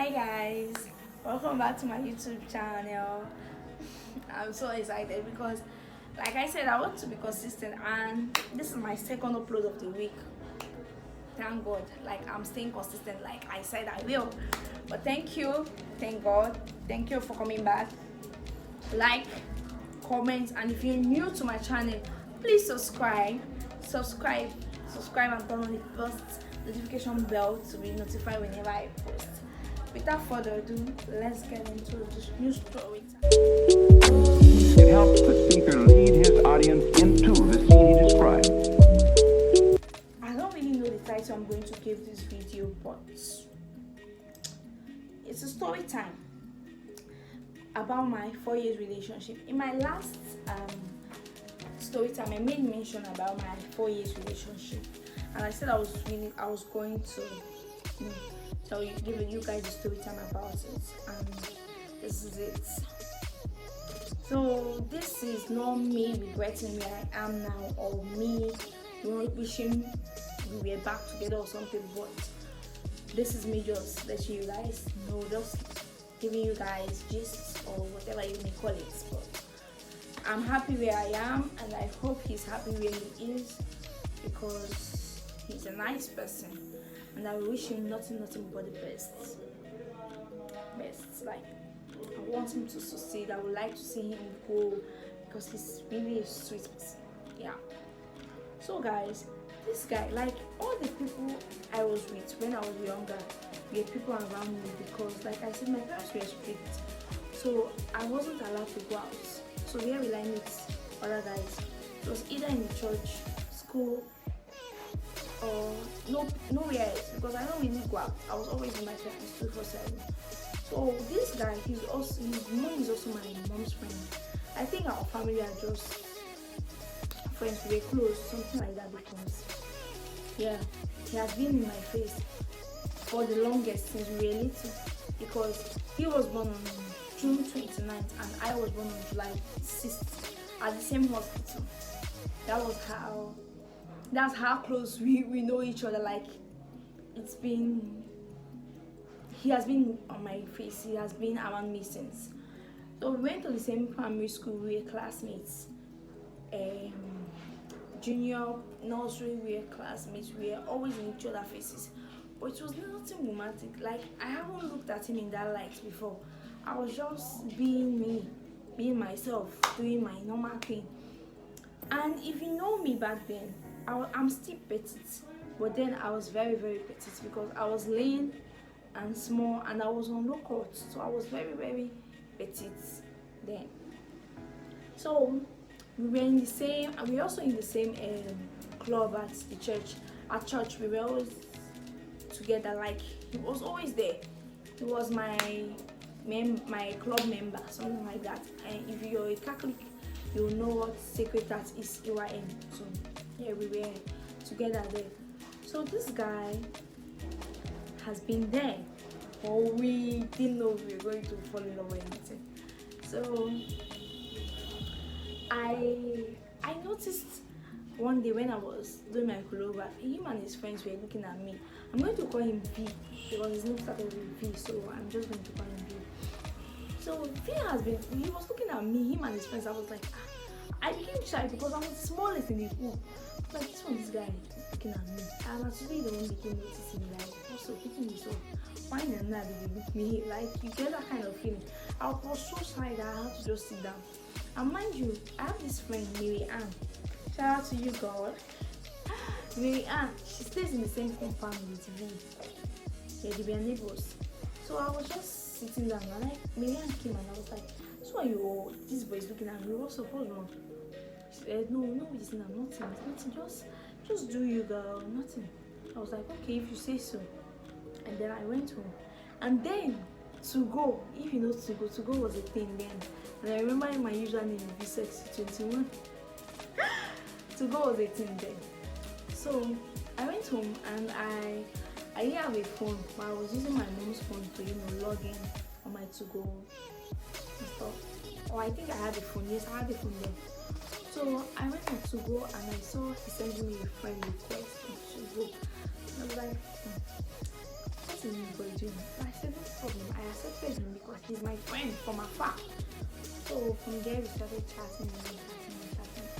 Hi guys, welcome back to my YouTube channel. I'm so excited because like I said, I want to be consistent and this is my second upload of the week. Thank God, like I'm staying consistent like I said I will. But thank you, thank God, thank you for coming back. Like, comment, and if you're new to my channel, please subscribe and turn on the first notification bell to be notified whenever I post. Without further ado, let's get into this new story time. It helps the speaker lead his audience into the scene he describes. I don't really know the title I'm going to give this video, but it's a story time about my 4 years relationship. In my last story time, I made mention about my 4 years relationship, and I said I was going to give you guys a story time about it, and this is it. So this is not me regretting where I am now or me wishing we were back together or something, but this is me just letting you guys know, just giving you guys gist or whatever you may call it. But I'm happy where I am, and I hope he's happy where he is, because he's a nice person, and I wish him nothing but the best. Like, I want him to succeed. I would like to see him go, because he's really a sweet person. Yeah. So guys, this guy, like all the people I was with when I was younger, were people around me, because like I said, my parents were strict, so I wasn't allowed to go out. So where will I meet other guys? It was either in the church, school, or nowhere else, because I don't really go out. I was always with my parents 24/7. So this guy, his mom is also my mom's friend. I think our family are just friends. We were close, something like that, because yeah, he has been in my face for the longest since we were little, because he was born on June 29th and I was born on July 6th at the same hospital. That's how close we know each other. Like, he has been on my face, he has been around me since. So we went to the same primary school, we were classmates. Junior, nursery, we were classmates, we were always in each other's faces. But it was nothing romantic. Like, I haven't looked at him in that light before. I was just being me, being myself, doing my normal thing. And if you know me back then, I'm still petite, but then I was very, very petite, because I was lean and small, and I was on low cut, so I was very, very petite then. So we were also in the same club at the church. At church, we were always together. Like, he was always there. He was my club member, something like that. And if you're a Catholic, you'll know what sacred heart is, AYM. So yeah, we were together there. So this guy has been there, or we didn't know we were going to fall in love or anything. So I noticed one day when I was doing my choreography, him and his friends were looking at me. I'm going to call him V, because his name started with V, so I'm just going to call him V. So he was looking at me, him and his friends. I was like, I became shy because I was the smallest in the group. Like, this guy looking at me. And actually the one became noticing me, like, also picking me so. Why not they look at me? Like, you get that kind of feeling. I was so shy that I had to just sit down. And mind you, I have this friend, Mary Ann. Shout out to you, God. Mary Ann, she stays in the same compound with V. Yeah, they were neighbors. So I was just sitting down, and Mary Ann came, and I was like, so are you? This boy is looking at me. What's up? What's wrong? She said, no, listen, I'm nothing. Just do you, girl. Nothing. I was like, okay, if you say so. And then I went home. And then to go, if you know to go was a thing then. And I remember my username is V-Sexy21. To go was a thing then. So I went home, and I didn't have a phone, but I was using my mom's phone to log in on my to go and stuff. Or I think I had a phone. Yes, I had a phone then. So I went on to go, and I saw he sent me a friend request on to go. And I was like, what is this boy doing? I said, no problem. accepted him because he's my friend from afar. So from there we started chatting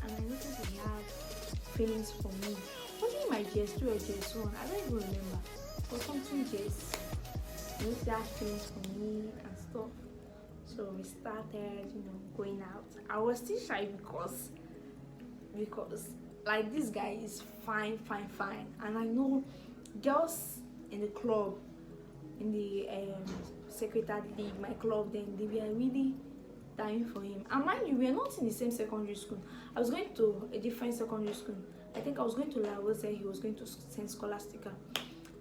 and I noticed that he had feelings for me. Was it my JS2 or JS1? I don't even remember. But something JS. He noticed he had feelings for me and stuff. So we started, going out. I was still shy because like this guy is fine, and I know girls in the club, in the secretariat league, my club, then they were really dying for him. And mind you, we are not in the same secondary school. I was going to a different secondary school. I think I was going to Lagos, he was going to St. Scholastica.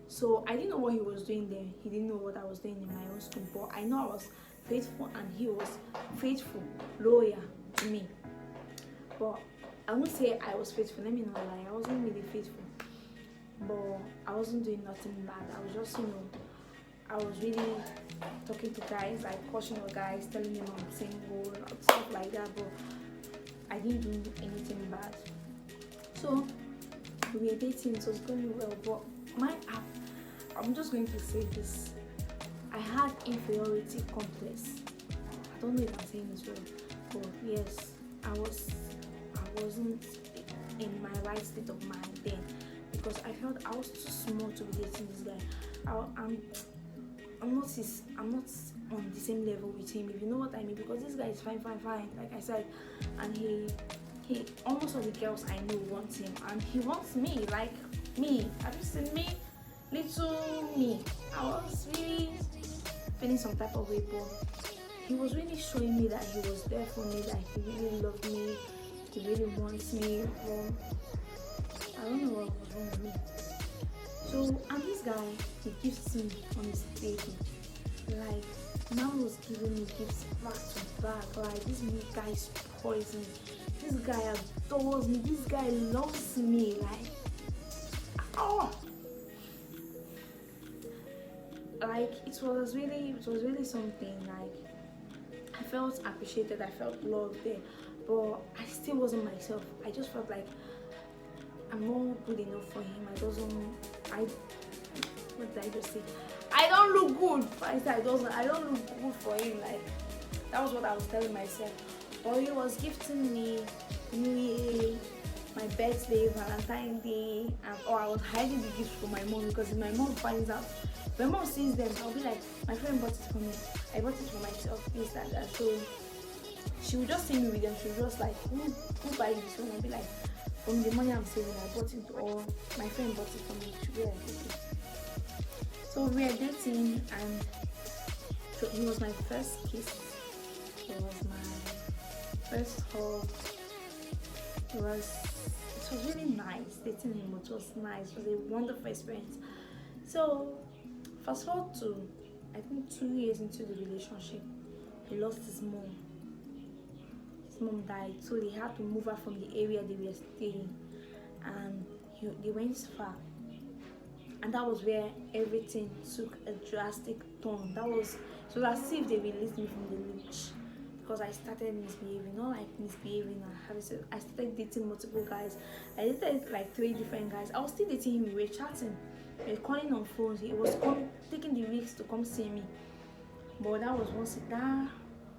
So I didn't know what he was doing there. He didn't know what I was doing in my own school. But I know I was faithful and he was faithful, loyal to me. But I won't say I was faithful, let me not lie. I wasn't really faithful. But I wasn't doing nothing bad. I was just, I was really talking to guys, like cautioning guys, telling them I'm single, stuff like that. But I didn't do anything bad. So we were dating, so it was going well. But I'm just going to say this. I had inferiority complex. I don't know if I'm saying this well, but yes, I wasn't in my right state of mind then because I felt I was too small to be dating this guy. I'm not on the same level with him, if you know what I mean, because this guy is fine, like I said, and he almost all the girls I know want him, and he wants me, like me. Have you seen me? Little me. I was really feeling some type of way, but he was really showing me that he was there for me, that he really loved me, he really wants me. Well, I don't know what was wrong with me. So, and this guy, he gives me on his table. Like, man was giving me gifts back to back. Like, this guy spoils me. This guy adores me. This guy loves me. Like, oh! Like, it was really something. Like, I felt appreciated. I felt loved there. But I still wasn't myself. I just felt like I'm not good enough for him. What did I just say? I don't look good. I said I don't look good for him. Like, that was what I was telling myself. But he was gifting me New Year, my birthday, Valentine's Day, and I was hiding the gifts from my mom because if my mom finds out, my mom sees them, I'll be like, my friend bought it for me. I bought it for myself, this and that. So she would just see me with them. She would just like, who buy this one? I'll be like, from the money I'm saving, I bought it, or my friend bought it for me. She'll be like, okay. So we were dating, and so it was my first kiss. It was my first hug. It was really nice dating him. It was nice. It was a wonderful experience. So fast forward to, I think, 2 years into the relationship, he lost his mom. His mom died, so they had to move her from the area they were staying, and they went far. And that was where everything took a drastic turn. It was as if they released me from the leash, because I started misbehaving, not like misbehaving. I started dating multiple guys. I dated like 3 different guys. I was still dating him. We were chatting, we were calling on phones. He was taking the risks to come see me. But that was that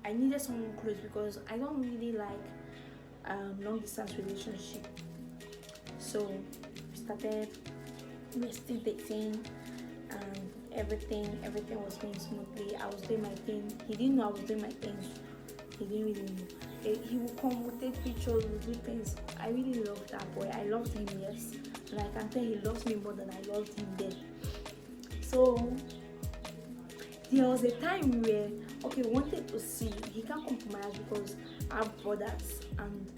I needed someone close, because I don't really like long distance relationship. So we were still dating, and everything was going smoothly. I was doing my thing. He didn't know I was doing my thing. He didn't really know. He would come, would take pictures, would do things. I really loved that boy. I loved him, yes. And I can tell he loves me more than I loved him then. So there was a time where, we wanted to see. He can't come to my house because I have brothers and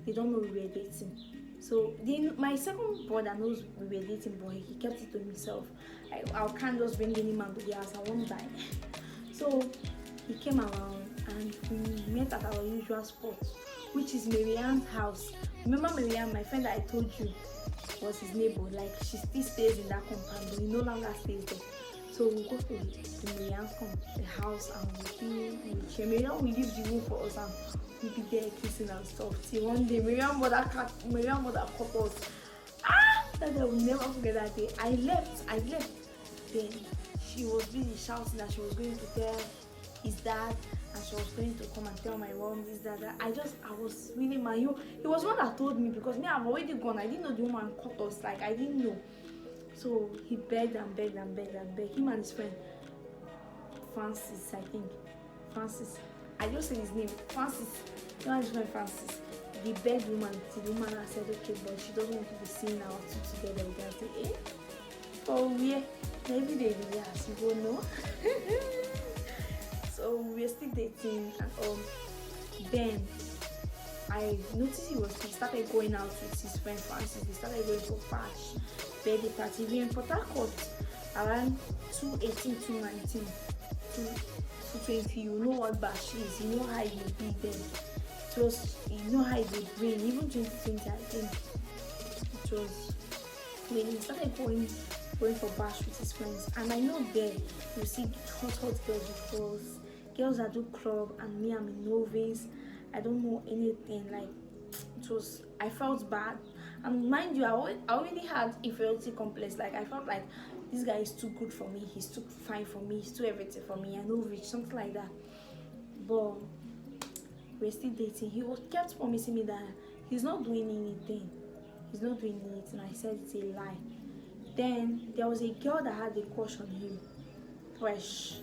they don't know we were dating. So my second brother knows we were dating, but he kept it to himself. I can't just bring any man to the house, I won't die. So he came around and we met at our usual spot, which is Marianne's house. Remember Marianne, my friend that I told you was his neighbor? Like, she still stays in that compound, but he no longer stays there. So we go to Marianne's the house, and Marianne will leave the room for us, and we'll be there kissing and stuff. Till one day, Marianne mother caught us. That I will never forget that day. I left. Then she was busy shouting that she was going to tell his dad, and she was going to come and tell my mom this, that. I was really mad. He was one that told me, because me, I've already gone. I didn't know the woman caught us. Like, I didn't know. So he begged and begged and begged and begged. Him and his friend Francis, I think. Francis. I just said his name. Francis. You know his friend Francis. They begged the woman till the woman said, okay, but she doesn't want to be seeing our two together. We can say, eh? Oh, yeah. Maybe they will ask. You go, no. So we're still dating, and then I noticed he started going out with his friend Francis. They started going for birthday party. We in Port Harcourt around 218, 219, 220. You know what bash is. You know how it will be then. It was, you know how it would rain. Even 2020, I think it was when he started going for bash with his friends. And I know there you see hot girls girls that do club, and me, I'm a novice. I don't know anything. Like, it was, I felt bad. And mind you, I already had inferiority complex. Like, I felt like this guy is too good for me. He's too fine for me. He's too everything for me. I know rich, something like that. But we're still dating. He kept promising me that he's not doing anything. He's not doing anything. I said it's a lie. Then there was a girl that had a crush on him. Fresh.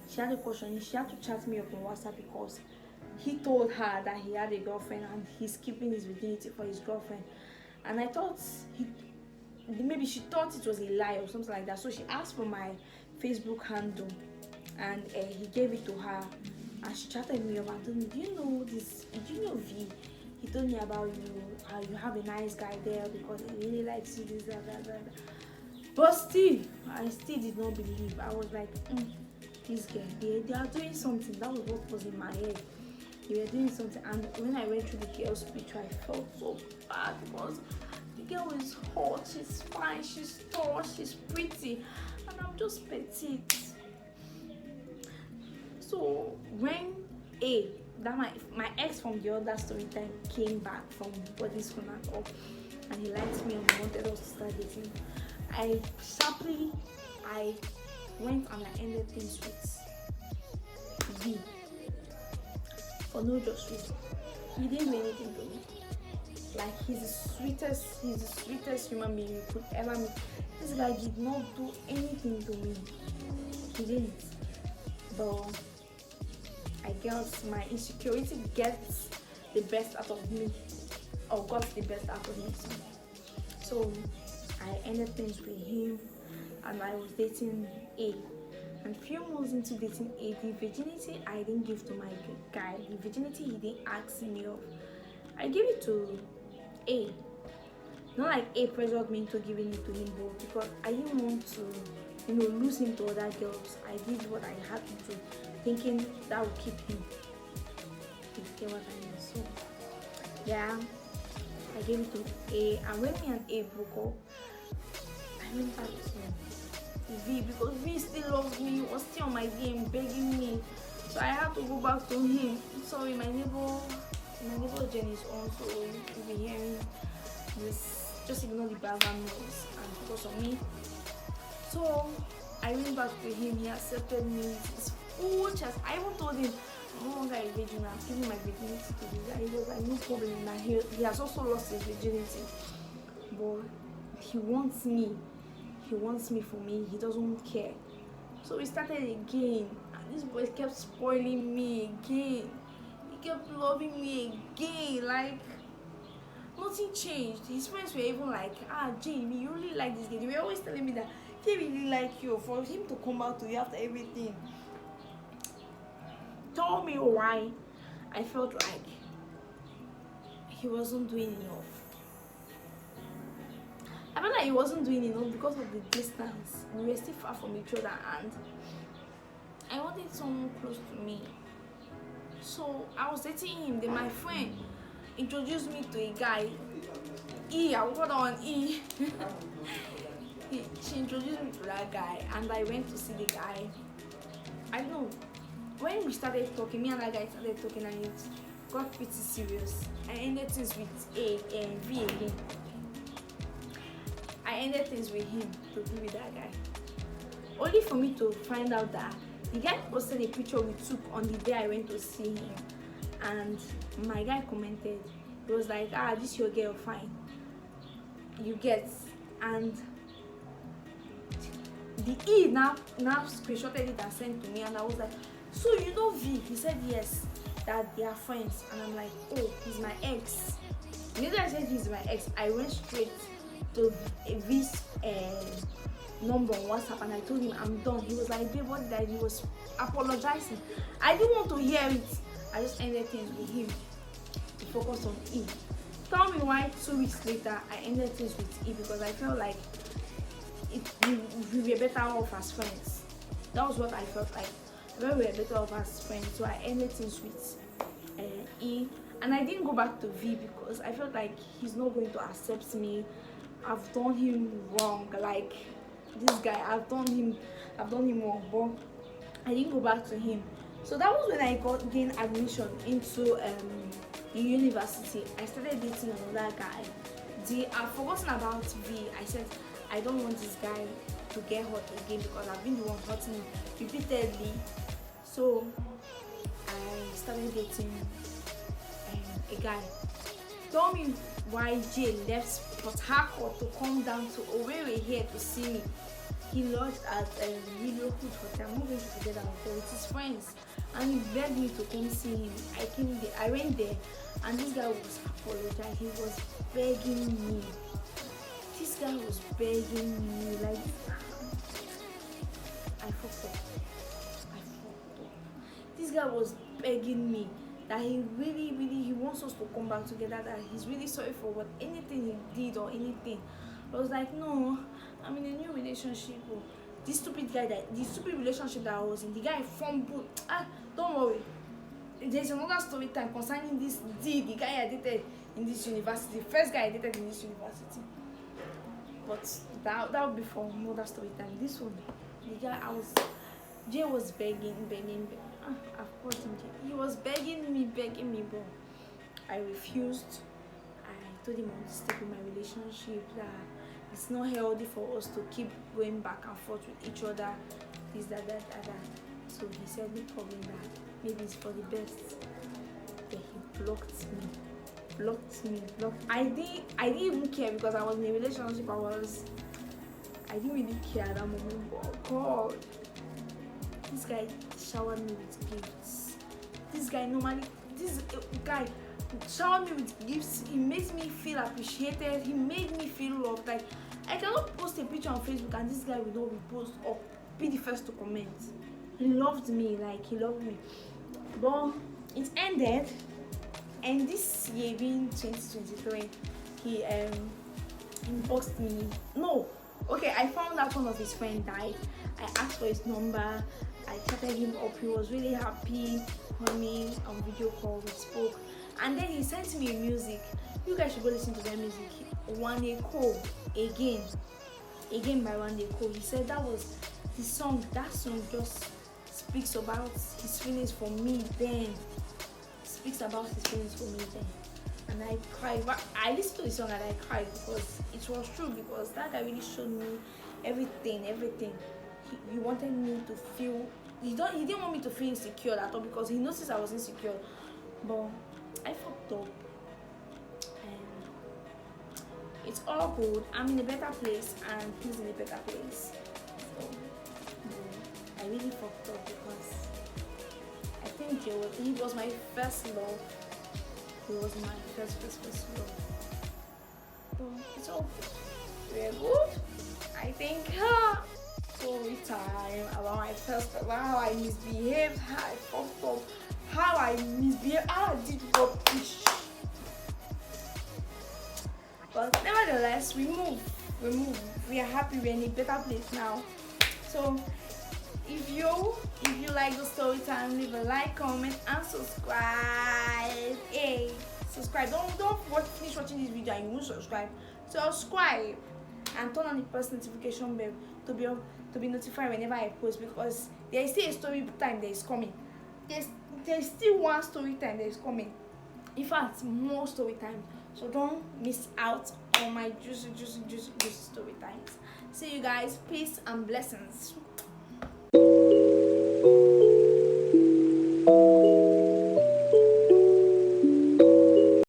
She had a crush on him. She had to chat me up on WhatsApp because he told her that he had a girlfriend and he's keeping his virginity for his girlfriend. And I thought maybe she thought it was a lie or something like that. So she asked for my Facebook handle, and he gave it to her. And she chatted me up and told me, do you know V? He told me about you, how you have a nice guy there because he really likes you, this, that. But still, I still did not believe. I was like, this girl, they are doing something. That was what was in my head. They were doing something. And when I went through the girl's speech, I felt so bad because the girl is hot, she's fine, she's tall, she's pretty, and I'm just petite. So when my ex from the other Storytime came back from body school and all, and he liked me and wanted us to start dating, I went and I ended things with V for no just reason. He didn't do anything to me. Like, he's the sweetest human being you could ever meet. This guy did not do anything to me. He didn't. But I guess my insecurity gets the best out of me, or got the best out of me. So I ended things with him, and I was dating A. And few months into dating A, the virginity I didn't give to my guy, the virginity he didn't ask me of, I gave it to A. Not like A pressured me into giving it to him, but because I didn't want to, lose him to other girls. I did what I had to do, thinking that would keep him. You get what I mean? So yeah, I gave it to A. And when me and A broke up, I went back to V because V still loves me. He was still on my DM begging me, so I had to go back to him. Sorry, my neighbor Jenny is on, so you'll be hearing this. Just ignore the background noise and focus on me. So I went back to him. He accepted me. His full chest. I even told him I'm no longer a virgin. I'm giving my virginity to this guy. He was like, no problem. Now he has also lost his virginity, but he wants me. He wants me for me. He doesn't care. So we started again, and this boy kept spoiling me again. He kept loving me again. Like, nothing changed. His friends were even like, Jamie, you really like this guy. They were always telling me that they really like you. For him to come out to you after everything, tell me why. I felt like he wasn't doing enough. I felt like he wasn't doing enough because of the distance. We were still far from each other, and I wanted someone close to me. So I was dating him. Then my friend introduced me to a guy. I was on E. She introduced me to that guy, and I went to see the guy. I know. When we started talking, me and that guy started talking, and it got pretty serious. I ended things with V again. I ended things with him to be with that guy. only for me to find out that the guy posted a picture we took on the day I went to see him, and my guy commented. He was like, "Ah, this your girl, fine." You get, and the E now screenshotted it and sent to me, and I was like, "So you know V?" He said yes, that they are friends, and I'm like, "Oh, he's my ex." Immediately I said he's my ex, I went straight to V's number on WhatsApp and I told him I'm done. He was like, "Babe, what did I do?" He was apologizing. I didn't want to hear it. I just ended things with him to focus on E. Tell me why 2 weeks later I ended things with E, because I felt like we were better off as friends. That was what I felt like. We were better off as friends, so I ended things with E. And I didn't go back to V because I felt like he's not going to accept me. I've done him wrong. Like this guy, I've done him wrong. But I didn't go back to him. So that was when I gained admission into the university. I started dating another guy. I've forgotten about V. I said I don't want this guy to get hurt again because I've been the one hurting him repeatedly. So I started dating a guy. Tell me why Jay left Port Harcourt to come down to Owerri here to see me. He lodged at a really good hotel. I'm not going to forget that hotel with his friends, and he begged me to come see him. I went there, and this guy was apologizing. He was begging me. This guy was begging me like, I fucked up. This guy was begging me that he really wants us to come back together, that he's really sorry for anything he did or anything. I was like, no, I'm in a new relationship. The stupid relationship that I was in, the guy fumbled. Don't worry, there's another story time concerning this the guy I dated in this university, first guy I dated in this university. But that would be for another story time. This one, the guy Jay was begging. I've caught him. He was begging me, but I refused. I told him I want to stick with my relationship, that it's not healthy for us to keep going back and forth with each other, this, that. So he said, no problem, that maybe it's for the best. Then he blocked me. I didn't even care because I was in a relationship. I didn't really care at that moment, but God, this guy showered me with gifts. This guy showered me with gifts. He makes me feel appreciated. He made me feel loved. Like, I cannot post a picture on Facebook and this guy will not repost or be the first to comment. He loved me, But it ended, and this year being 2023, he inboxed me. No, okay, I found out one of his friends died. I asked for his number. I chatted him up. He was really happy on me on video call. We spoke, and then he sent me music. You guys should go listen to that music. One Day Cole, again by One Day Cole. He said that was the song. That song just speaks about his feelings for me then. And I cried. I listened to the song and I cried because it was true. Because that guy really showed me everything. He wanted me to feel. He didn't want me to feel insecure at all because he noticed I was insecure. But I fucked up, and it's all good. I'm in a better place, and he's in a better place. So I really fucked up because I think he was my first love. He was my first love. But it's all good. We're good. I think. Story time about my first love, how I misbehaved, how I fucked up, how I misbehaved, how I did rubbish. But nevertheless, we move. We are happy. We're in a better place now. So if you like the story time, leave a like, comment, and subscribe. Hey, subscribe. Don't finish watching this video and you won't subscribe. Subscribe and turn on the post notification bell to be notified whenever I post, because there is still a story time that is coming. There's still one story time that is coming. In fact, more story time. So don't miss out on my juicy story times. See you guys. Peace and blessings.